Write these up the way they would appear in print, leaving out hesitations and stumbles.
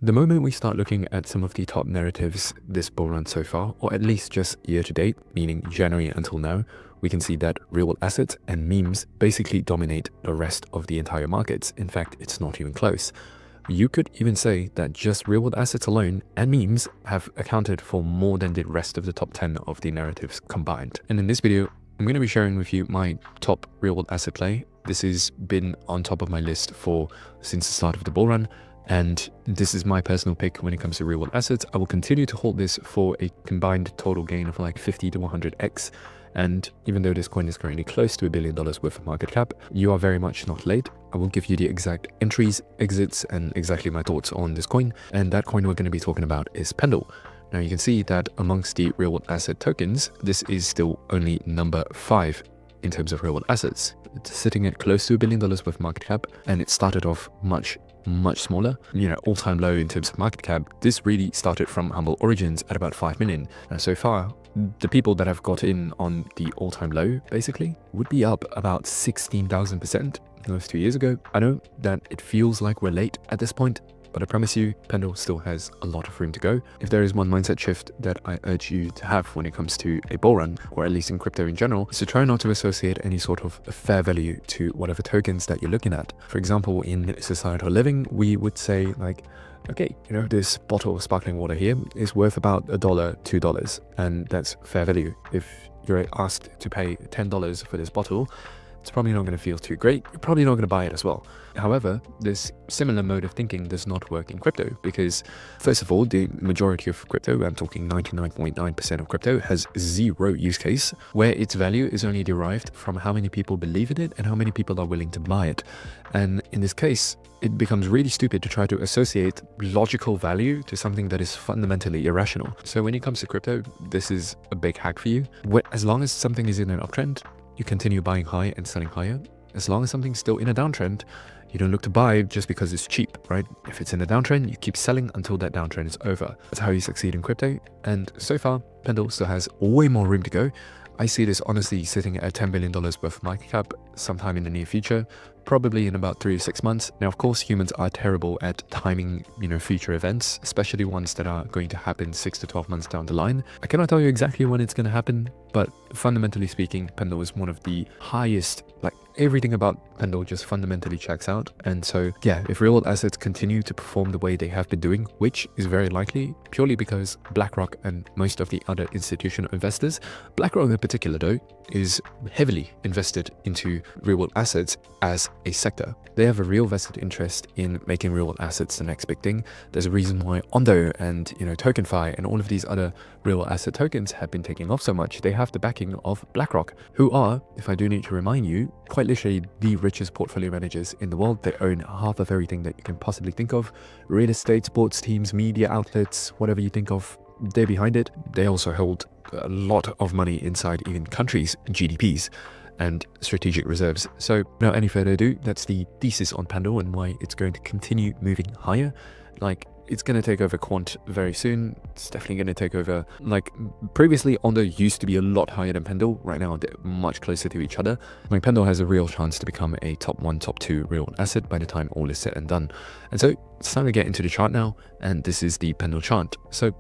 The moment we start looking at some of the top narratives this bull run so far, or at least just year to date, meaning January until now, we can see that real assets and memes basically dominate the rest of the entire markets. In fact, it's not even close. You could even say that just real world assets alone and memes have accounted for more than the rest of the top 10 of the narratives combined. And in this video, I'm going to be sharing with you my top real world asset play. This has been on top of my list since the start of the bull run. And this is my personal pick when it comes to real world assets. I will continue to hold this for a combined total gain of like 50 to 100x. And even though this coin is currently close to $1 billion worth of market cap, you are very much not late. I will give you the exact entries, exits, and exactly my thoughts on this coin. And that coin we're going to be talking about is Pendle. Now you can see that amongst the real world asset tokens, this is still only number 5 in terms of real world assets. It's sitting at close to $1 billion worth of market cap, and it started off much smaller, all-time low in terms of market cap. This really started from humble origins at about 5 million. And so far, the people that have got in on the all-time low basically would be up about 16,000%. That was 2 years ago. I know that it feels like we're late at this point, but I promise you, Pendle still has a lot of room to go. If there is one mindset shift that I urge you to have when it comes to a bull run, or at least in crypto in general, is to try not to associate any sort of fair value to whatever tokens that you're looking at. For example, in societal living, we would say like, okay, this bottle of sparkling water here is worth about $1, $2, and that's fair value. If you're asked to pay $10 for this bottle, it's probably not going to feel too great. You're probably not going to buy it as well. However, this similar mode of thinking does not work in crypto because, first of all, the majority of crypto, I'm talking 99.9% of crypto, has zero use case where its value is only derived from how many people believe in it and how many people are willing to buy it. And in this case, it becomes really stupid to try to associate logical value to something that is fundamentally irrational. So when it comes to crypto, this is a big hack for you. As long as something is in an uptrend, you continue buying high and selling higher. As long as something's still in a downtrend, you don't look to buy just because it's cheap, right? If it's in a downtrend, you keep selling until that downtrend is over. That's how you succeed in crypto. And so far, Pendle still has way more room to go. I see this honestly sitting at $10 billion worth of market cap sometime in the near future, probably in about 3 to 6 months. Now, of course, humans are terrible at timing, future events, especially ones that are going to happen 6 to 12 months down the line. I cannot tell you exactly when it's going to happen, but fundamentally speaking, Pendle is one of the highest, like everything about Pendle just fundamentally checks out. And so, yeah, if real world assets continue to perform the way they have been doing, which is very likely purely because BlackRock and most of the other institutional investors, BlackRock in particular though, is heavily invested into real world assets as a sector. They have a real vested interest in making real world assets the next big thing. There's a reason why Ondo and TokenFi and all of these other real world asset tokens have been taking off so much. They have the backing of BlackRock, who are, if I do need to remind you, quite literally the richest portfolio managers in the world. They own half of everything that you can possibly think of: real estate, sports teams, media outlets, whatever you think of, they're behind it. They also hold a lot of money inside even countries' GDPs and strategic reserves. So without any further ado, that's the thesis on Pendle and why it's going to continue moving higher. Like, it's going to take over quant very soon. It's definitely going to take over, like previously Ondo used to be a lot higher than Pendle. Right now they're much closer to each other. Like, Pendle has a real chance to become a top 1, top 2 real asset by the time all is said and done. And so it's time to get into the chart now, and this is the Pendle chart. So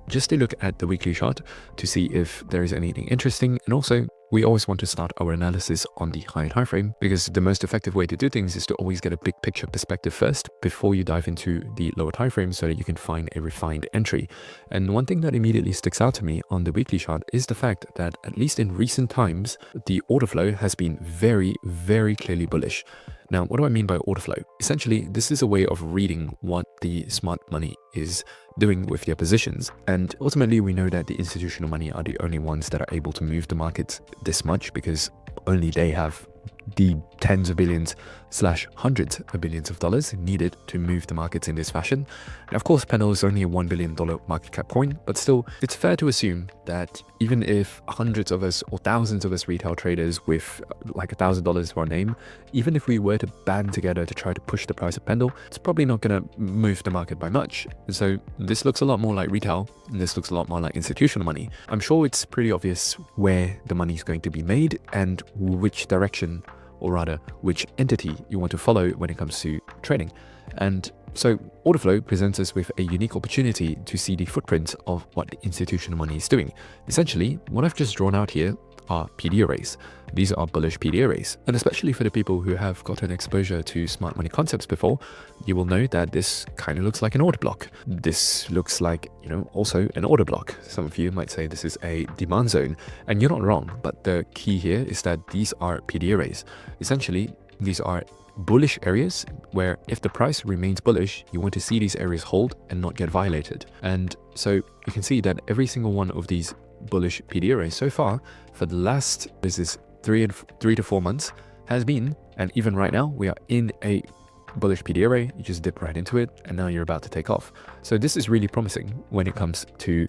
just to look at the weekly chart to see if there is anything interesting, and also we always want to start our analysis on the high and high frame because the most effective way to do things is to always get a big picture perspective first before you dive into the lower time frame so that you can find a refined entry. And one thing that immediately sticks out to me on the weekly chart is the fact that at least in recent times, the order flow has been very, very clearly bullish. Now, what do I mean by order flow? Essentially, this is a way of reading what the smart money is doing with their positions. And ultimately, we know that the institutional money are the only ones that are able to move the markets this much because only they have the tens of billions / hundreds of billions of dollars needed to move the markets in this fashion. And of course, Pendle is only a $1 billion market cap coin, but still, it's fair to assume that even if hundreds of us or thousands of us retail traders with like $1,000 for our name, even if we were to band together to try to push the price of Pendle, it's probably not going to move the market by much. And so this looks a lot more like retail, and this looks a lot more like institutional money. I'm sure it's pretty obvious where the money is going to be made and which direction, or rather which entity you want to follow when it comes to trading. And So order flow presents us with a unique opportunity to see the footprint of what the institutional money is doing. Essentially, what I've just drawn out here are PD arrays. These are bullish PD arrays, and especially for the people who have gotten exposure to smart money concepts before, you will know that this kind of looks like an order block. This looks like, also an order block. Some of you might say this is a demand zone, and you're not wrong, but the key here is that these are PD arrays. Essentially, these are bullish areas where if the price remains bullish, you want to see these areas hold and not get violated. And so you can see that every single one of these bullish PD arrays so far for the last, this is 3 to 4 months, has been, and even right now we are in a bullish PD array. You just dip right into it and now you're about to take off. So this is really promising when it comes to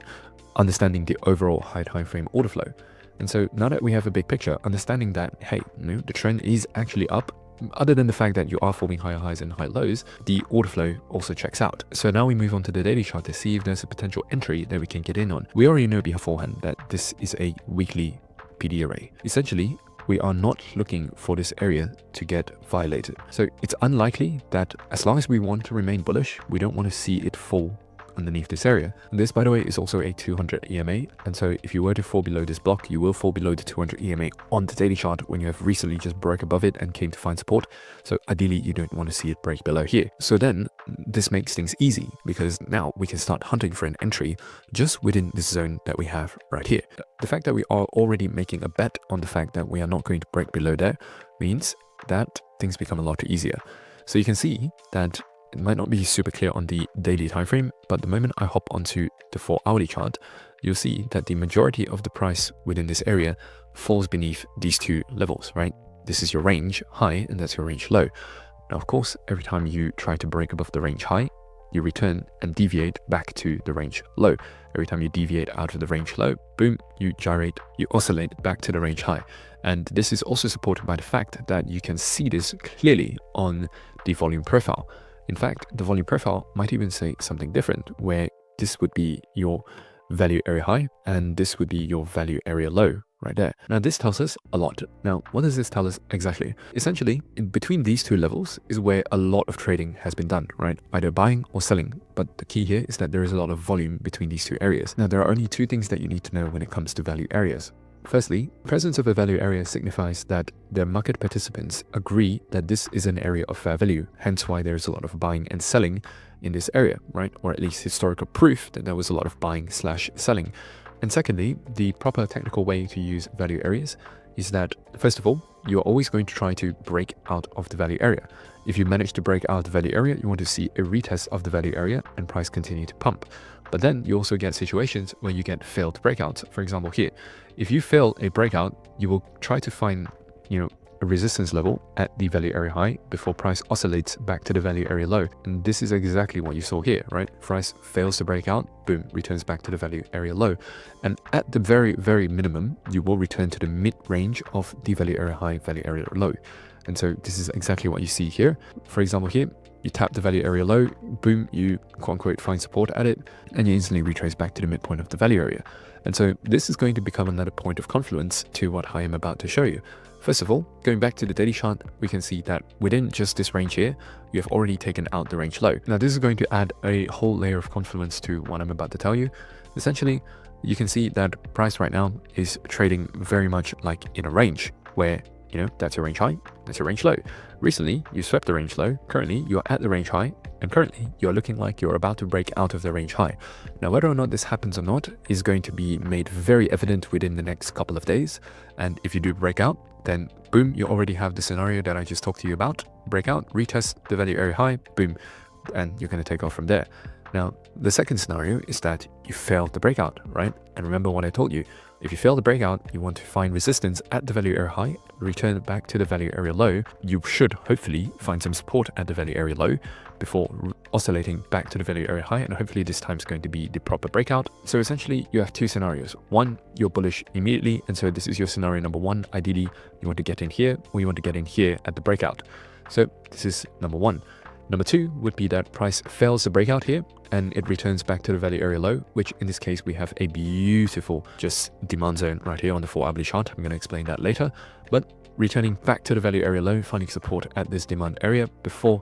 understanding the overall high time frame order flow. And so now that we have a big picture, understanding that, hey, the trend is actually up, other than the fact that you are forming higher highs and high lows, the order flow also checks out. So now we move on to the daily chart to see if there's a potential entry that we can get in on. We already know beforehand that this is a weekly PD array. Essentially, we are not looking for this area to get violated. So it's unlikely that as long as we want to remain bullish, we don't want to see it fall underneath this area. And this, by the way, is also a 200 EMA, and so if you were to fall below this block, you will fall below the 200 EMA on the daily chart when you have recently just broke above it and came to find support. So ideally you don't want to see it break below here. So then this makes things easy because now we can start hunting for an entry just within this zone that we have right here. The fact that we are already making a bet on the fact that we are not going to break below there means that things become a lot easier. So you can see that it might not be super clear on the daily time frame, but the moment I hop onto the 4-hourly chart, you'll see that the majority of the price within this area falls beneath these two levels, right? This is your range high and that's your range low. Now, of course, every time you try to break above the range high, you return and deviate back to the range low. Every time you deviate out of the range low, boom, you gyrate, you oscillate back to the range high. And this is also supported by the fact that you can see this clearly on the volume profile. In fact, the volume profile might even say something different, where this would be your value area high and this would be your value area low right there. Now this tells us a lot. Now what does this tell us exactly? Essentially, in between these two levels is where a lot of trading has been done, right? Either buying or selling. But the key here is that there is a lot of volume between these two areas. Now there are only two things that you need to know when it comes to value areas. Firstly, presence of a value area signifies that the market participants agree that this is an area of fair value, hence why there is a lot of buying and selling in this area, right? Or at least historical proof that there was a lot of buying / selling. And secondly, the proper technical way to use value areas is that, first of all, you're always going to try to break out of the value area. If you manage to break out the value area, you want to see a retest of the value area and price continue to pump. But then you also get situations where you get failed breakouts. For example, here, if you fail a breakout, you will try to find, a resistance level at the value area high before price oscillates back to the value area low. And this is exactly what you saw here, right? Price fails to break out, boom, returns back to the value area low. And at the very, very minimum, you will return to the mid-range of the value area high, value area low. And so this is exactly what you see here. For example, here, you tap the value area low, boom, you quote unquote find support at it, and you instantly retrace back to the midpoint of the value area. And so this is going to become another point of confluence to what I am about to show you. First of all, going back to the daily chart, we can see that within just this range here, you have already taken out the range low. Now this is going to add a whole layer of confluence to what I'm about to tell you. Essentially, you can see that price right now is trading very much like in a range where, that's your range high, that's your range low. Recently, you swept the range low. Currently, you're at the range high, and currently, you're looking like you're about to break out of the range high. Now, whether or not this happens or not is going to be made very evident within the next couple of days. And if you do break out, then boom, you already have the scenario that I just talked to you about. Break out, retest the value area high, boom, and you're going to take off from there. Now, the second scenario is that you failed the breakout, right? And remember what I told you. If you fail the breakout, you want to find resistance at the value area high, return back to the value area low. You should hopefully find some support at the value area low before oscillating back to the value area high, and hopefully this time is going to be the proper breakout. So essentially, you have two scenarios. One, you're bullish immediately, and so this is your scenario number one. Ideally, you want to get in here, or you want to get in here at the breakout. So this is number one. Number two would be that price fails the breakout here and it returns back to the value area low, which in this case, we have a beautiful just demand zone right here on the 4-hourly chart. I'm going to explain that later. But returning back to the value area low, finding support at this demand area before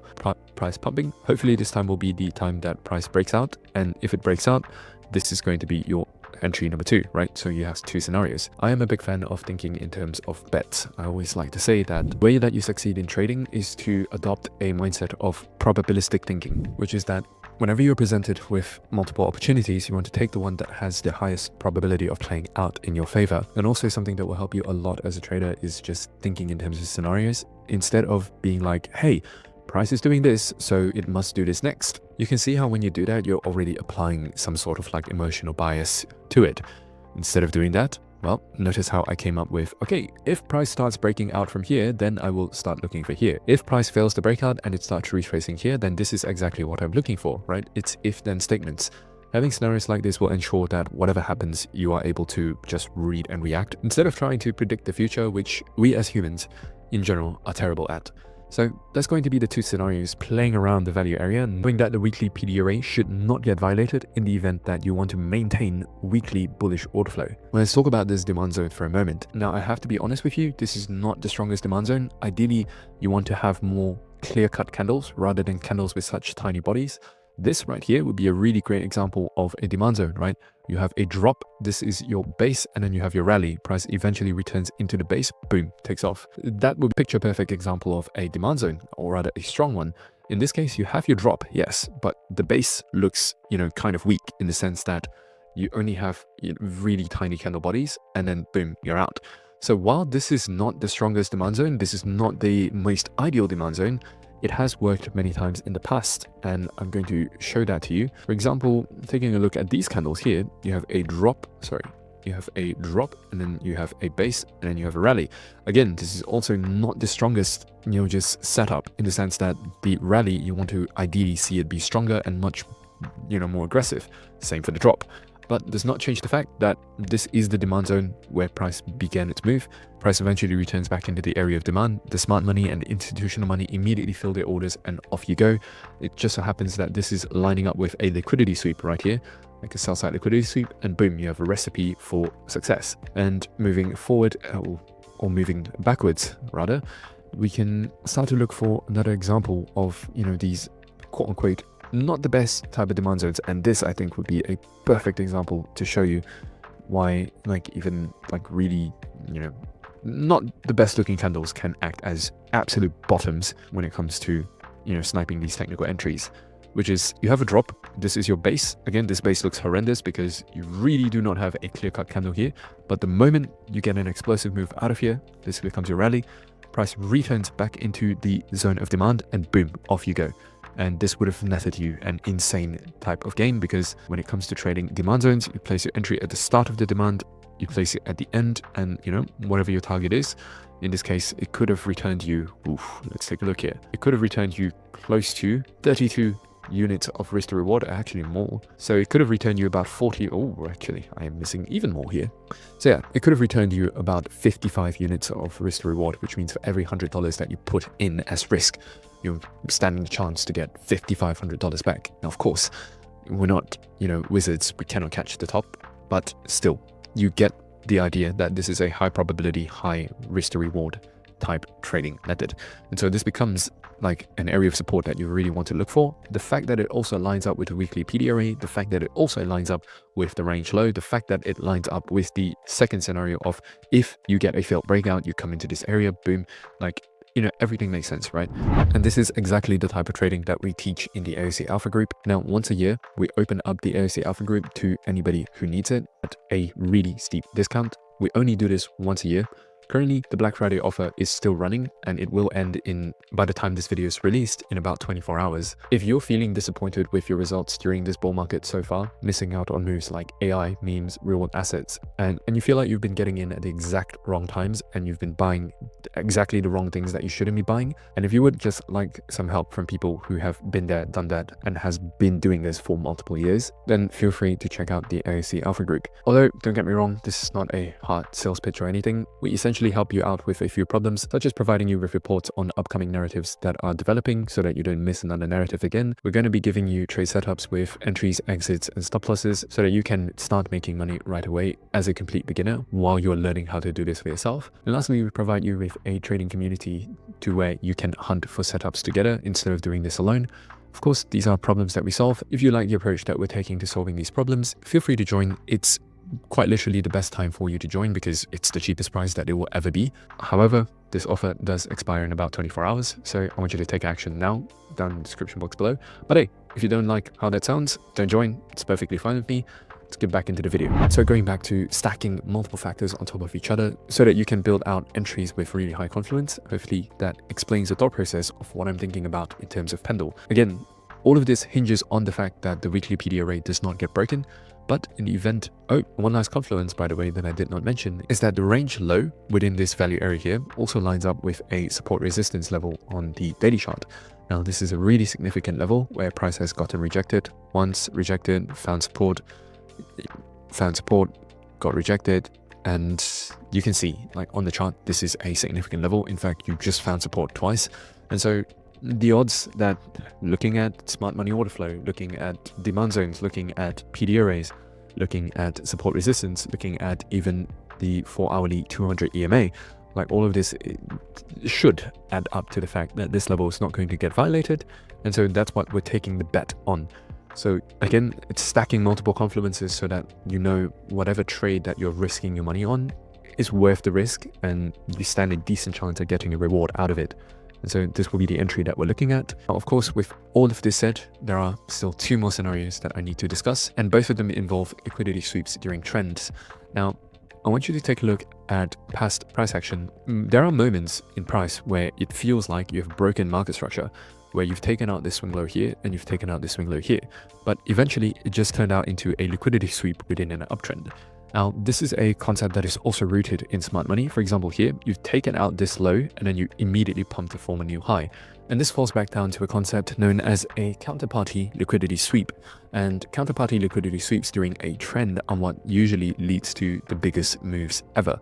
price pumping. Hopefully this time will be the time that price breaks out, and if it breaks out, this is going to be your entry number 2, right? So you have 2 scenarios. I am a big fan of thinking in terms of bets. I always like to say that the way that you succeed in trading is to adopt a mindset of probabilistic thinking, which is that whenever you're presented with multiple opportunities, you want to take the one that has the highest probability of playing out in your favor. And also something that will help you a lot as a trader is just thinking in terms of scenarios instead of being like, hey, price is doing this, so it must do this next. You can see how when you do that, you're already applying some sort of like emotional bias to it. Instead of doing that, well, notice how I came up with, okay, if price starts breaking out from here, then I will start looking for here. If price fails to break out and it starts retracing here, then this is exactly what I'm looking for, right? It's if-then statements. Having scenarios like this will ensure that whatever happens, you are able to just read and react instead of trying to predict the future, which we as humans in general are terrible at. So that's going to be the 2 scenarios playing around the value area, knowing that the weekly PDRA should not get violated in the event that you want to maintain weekly bullish order flow. Let's talk about this demand zone for a moment. Now, I have to be honest with you, this is not the strongest demand zone. Ideally, you want to have more clear-cut candles rather than candles with such tiny bodies. This right here would be a really great example of a demand zone, right? You have a drop, this is your base, and then you have your rally. Price eventually returns into the base, boom, takes off. That would be a picture-perfect example of a demand zone, or rather a strong one. In this case, you have your drop, yes, but the base looks, kind of weak in the sense that you only have really tiny candle bodies, and then boom, you're out. So while this is not the strongest demand zone, this is not the most ideal demand zone, it has worked many times in the past, and I'm going to show that to you. For example, taking a look at these candles here, you have a drop, and then you have a base, and then you have a rally. Again, this is also not the strongest, just setup in the sense that the rally, you want to ideally see it be stronger and much, more aggressive. Same for the drop. But does not change the fact that this is the demand zone where price began its move. Price eventually returns back into the area of demand. The smart money and institutional money immediately fill their orders and off you go. It just so happens that this is lining up with a liquidity sweep right here, like a sell side liquidity sweep, and boom, you have a recipe for success. And moving forward, or moving backwards rather, we can start to look for another example of, these quote unquote not the best type of demand zones, and this I think would be a perfect example to show you why really not the best looking candles can act as absolute bottoms when it comes to sniping these technical entries, which is you have a drop, this is your base. Again, this base looks horrendous because you really do not have a clear-cut candle here, but the moment you get an explosive move out of here, this becomes your rally, price returns back into the zone of demand, and boom, off you go. And this would have netted you an insane type of game, because when it comes to trading demand zones, you place your entry at the start of the demand, you place it at the end, and whatever your target is. In this case, it could have returned you, let's take a look here. It could have returned you close to 32 units of risk to reward, actually more. So it could have returned you about 40. Actually, I am missing even more here. So yeah, it could have returned you about 55 units of risk to reward, which means for every $100 that you put in as risk, you're standing a chance to get $5,500 back. Now, of course, we're not, wizards. We cannot catch the top, but still, you get the idea that this is a high probability, high risk to reward type trading method. And so this becomes like an area of support that you really want to look for. The fact that it also lines up with the weekly PDRA, the fact that it also lines up with the range low, the fact that it lines up with the second scenario of if you get a failed breakout, you come into this area, boom, everything makes sense, right? And this is exactly the type of trading that we teach in the AOC Alpha Group. Now, once a year, we open up the AOC Alpha Group to anybody who needs it at a really steep discount. We only do this once a year. Currently, the Black Friday offer is still running, and it will end by the time this video is released, in about 24 hours. If you're feeling disappointed with your results during this bull market so far, missing out on moves like AI, memes, real-world assets, and you feel like you've been getting in at the exact wrong times and you've been buying exactly the wrong things that you shouldn't be buying, and if you would just like some help from people who have been there, done that, and has been doing this for multiple years, then feel free to check out the AOC Alpha Group. Although, don't get me wrong, this is not a hard sales pitch or anything. We essentially potentially help you out with a few problems, such as providing you with reports on upcoming narratives that are developing so that you don't miss another narrative again. We're going to be giving you trade setups with entries, exits, and stop losses so that you can start making money right away as a complete beginner while you're learning how to do this for yourself. And lastly, we provide you with a trading community to where you can hunt for setups together instead of doing this alone. Of course, these are problems that we solve. If you like the approach that we're taking to solving these problems, feel free to join. It's quite literally the best time for you to join because it's the cheapest price that it will ever be. However, this offer does expire in about 24 hours, so I want you to take action now, down in the description box below. But hey, if you don't like how that sounds, don't join. It's perfectly fine with me. Let's get back into the video. So going back to stacking multiple factors on top of each other so that you can build out entries with really high confluence. Hopefully that explains the thought process of what I'm thinking about in terms of Pendle. Again, all of this hinges on the fact that the weekly PD array does not get broken. But in the event, one last confluence, by the way, that I did not mention, is that the range low within this value area here also lines up with a support resistance level on the daily chart. Now, this is a really significant level where price has gotten rejected. Once rejected, found support, got rejected. And you can see, like on the chart, this is a significant level. In fact, you just found support twice. And so the odds that looking at smart money order flow, looking at demand zones, looking at PD arrays, looking at support resistance, looking at even the 4-hourly 200 EMA, like all of this should add up to the fact that this level is not going to get violated. And so that's what we're taking the bet on. So again, it's stacking multiple confluences so that you know whatever trade that you're risking your money on is worth the risk and you stand a decent chance of getting a reward out of it. And so this will be the entry that we're looking at. Now, of course, with all of this said, there are still two more scenarios that I need to discuss, and both of them involve liquidity sweeps during trends. Now, I want you to take a look at past price action. There are moments in price where it feels like you have broken market structure, where you've taken out this swing low here and you've taken out this swing low here, but eventually it just turned out into a liquidity sweep within an uptrend. Now, this is a concept that is also rooted in smart money. For example, here, you've taken out this low and then you immediately pump to form a new high. And this falls back down to a concept known as a counterparty liquidity sweep. And counterparty liquidity sweeps during a trend are what usually leads to the biggest moves ever.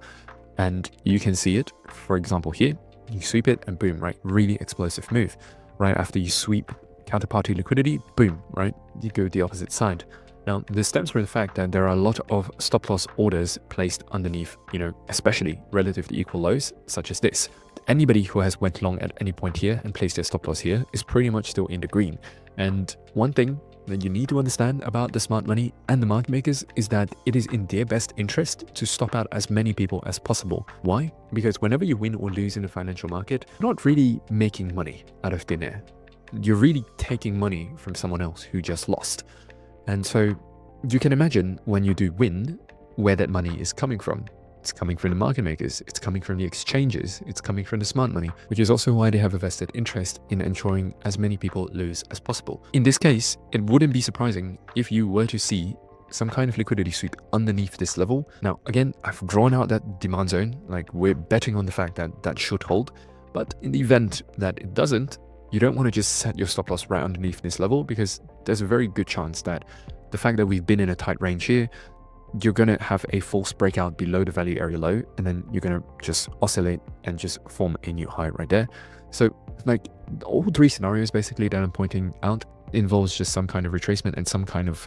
And you can see it, for example, here, you sweep it and boom, right? Really explosive move. Right after you sweep counterparty liquidity, boom, right? You go the opposite side. Now, this stems from the fact that there are a lot of stop loss orders placed underneath, especially relatively equal lows, such as this. Anybody who has went long at any point here and placed their stop loss here is pretty much still in the green. And one thing that you need to understand about the smart money and the market makers is that it is in their best interest to stop out as many people as possible. Why? Because whenever you win or lose in the financial market, you're not really making money out of thin air. You're really taking money from someone else who just lost. And so you can imagine when you do win, where that money is coming from. It's coming from the market makers, it's coming from the exchanges, it's coming from the smart money, which is also why they have a vested interest in ensuring as many people lose as possible. In this case, it wouldn't be surprising if you were to see some kind of liquidity sweep underneath this level. Now, again, I've drawn out that demand zone, like we're betting on the fact that that should hold. But in the event that it doesn't, you don't want to just set your stop loss right underneath this level because there's a very good chance that the fact that we've been in a tight range here, you're going to have a false breakout below the value area low, and then you're going to just oscillate and just form a new high right there. So like all three scenarios basically that I'm pointing out involves just some kind of retracement and some kind of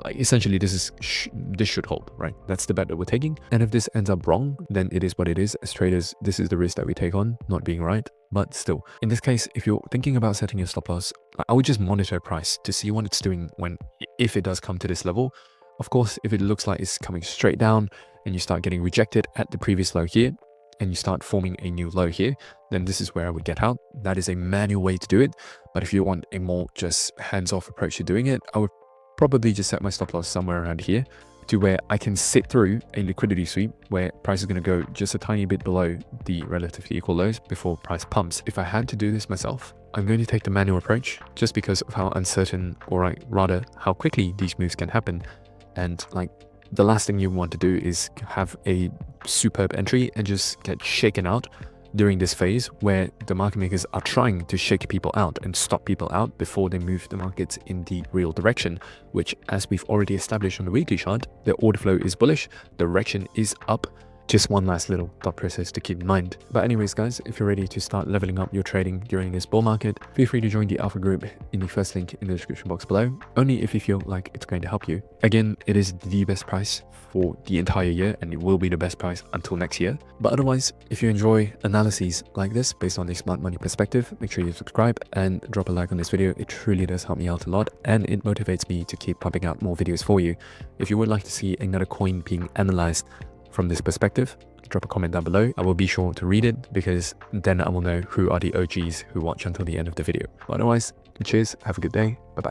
like essentially this should hold, right? That's the bet that we're taking. And if this ends up wrong, then it is what it is. As traders, this is the risk that we take on, not being right. But still, in this case, if you're thinking about setting your stop loss, I would just monitor price to see what it's doing if it does come to this level. Of course, if it looks like it's coming straight down and you start getting rejected at the previous low here and you start forming a new low here, then this is where I would get out. That is a manual way to do it. But if you want a more just hands-off approach to doing it, I would probably just set my stop loss somewhere around here to where I can sit through a liquidity sweep where price is going to go just a tiny bit below the relatively equal lows before price pumps. If I had to do this myself, I'm going to take the manual approach just because of how uncertain, or rather how quickly these moves can happen. And like the last thing you want to do is have a superb entry and just get shaken out during this phase where the market makers are trying to shake people out and stop people out before they move the markets in the real direction, which, as we've already established on the weekly chart, the order flow is bullish, direction is up Just one last little thought process to keep in mind. But anyways guys, if you're ready to start leveling up your trading during this bull market, feel free to join the alpha group in the first link in the description box below, only if you feel like it's going to help you. Again, it is the best price for the entire year, and it will be the best price until next year. But otherwise, if you enjoy analyses like this based on a smart money perspective, make sure you subscribe and drop a like on this video. It truly does help me out a lot, and it motivates me to keep pumping out more videos for you. If you would like to see another coin being analyzed from this perspective, drop a comment down below. I will be sure to read it, because then I will know who are the OGs who watch until the end of the video. But otherwise, cheers, have a good day, bye bye.